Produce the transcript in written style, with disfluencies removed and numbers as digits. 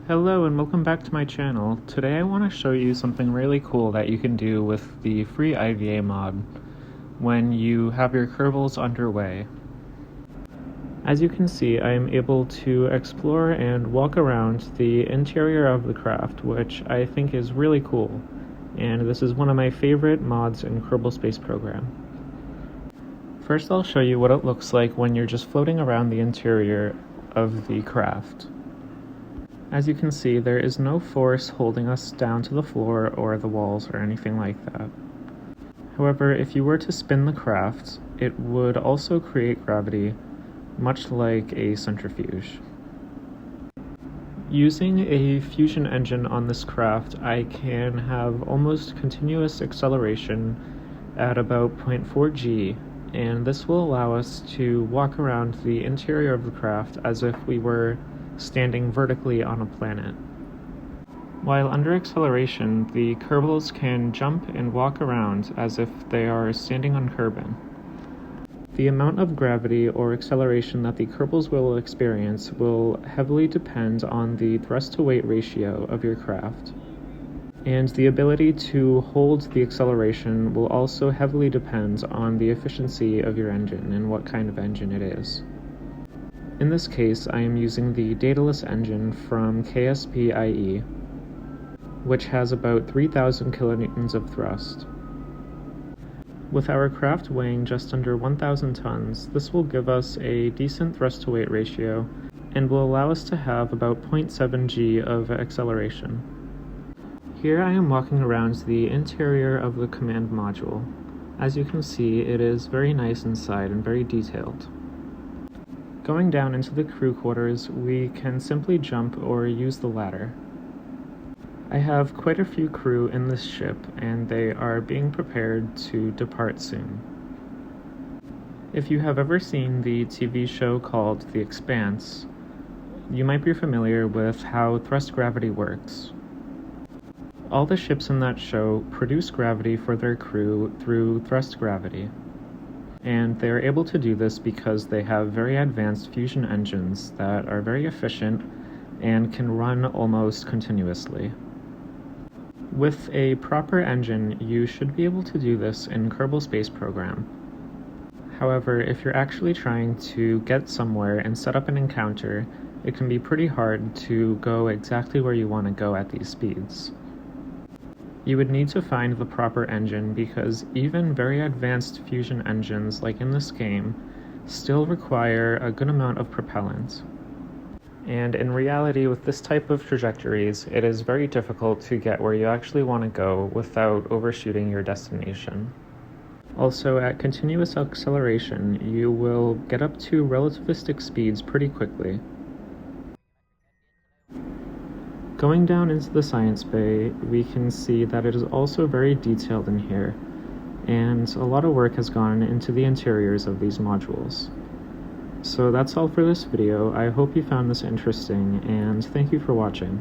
Hello and welcome back to my channel. Today I want to show you something really cool that you can do with the free IVA mod when you have your Kerbals underway. As you can see, I am able to explore and walk around the interior of the craft, which I think is really cool, and this is one of my favorite mods in Kerbal Space Program. First I'll show you what it looks like when you're just floating around the interior of the craft. As you can see, there is no force holding us down to the floor or the walls or anything like that. However, if you were to spin the craft, it would also create gravity, much like a centrifuge. Using a fusion engine on this craft, I can have almost continuous acceleration at about 0.4 g, and this will allow us to walk around the interior of the craft as if we were standing vertically on a planet. While under acceleration, the Kerbals can jump and walk around as if they are standing on Kerbin. The amount of gravity or acceleration that the Kerbals will experience will heavily depend on the thrust-to-weight ratio of your craft, and the ability to hold the acceleration will also heavily depend on the efficiency of your engine and what kind of engine it is. In this case, I am using the Daedalus engine from KSP-IE, which has about 3,000 kilonewtons of thrust. With our craft weighing just under 1,000 tons, this will give us a decent thrust-to-weight ratio and will allow us to have about 0.7 g of acceleration. Here I am walking around the interior of the command module. As you can see, it is very nice inside and very detailed. Going down into the crew quarters, we can simply jump or use the ladder. I have quite a few crew in this ship, and they are being prepared to depart soon. If you have ever seen the TV show called The Expanse, you might be familiar with how thrust gravity works. All the ships in that show produce gravity for their crew through thrust gravity, and they are able to do this because they have very advanced fusion engines that are very efficient and can run almost continuously. With a proper engine, you should be able to do this in Kerbal Space Program. However, if you're actually trying to get somewhere and set up an encounter, it can be pretty hard to go exactly where you want to go at these speeds. You would need to find the proper engine because even very advanced fusion engines like in this game still require a good amount of propellant. And in reality, with this type of trajectories, it is very difficult to get where you actually want to go without overshooting your destination. Also, at continuous acceleration, you will get up to relativistic speeds pretty quickly. Going down into the science bay, we can see that it is also very detailed in here, and a lot of work has gone into the interiors of these modules. So that's all for this video. I hope you found this interesting, and thank you for watching.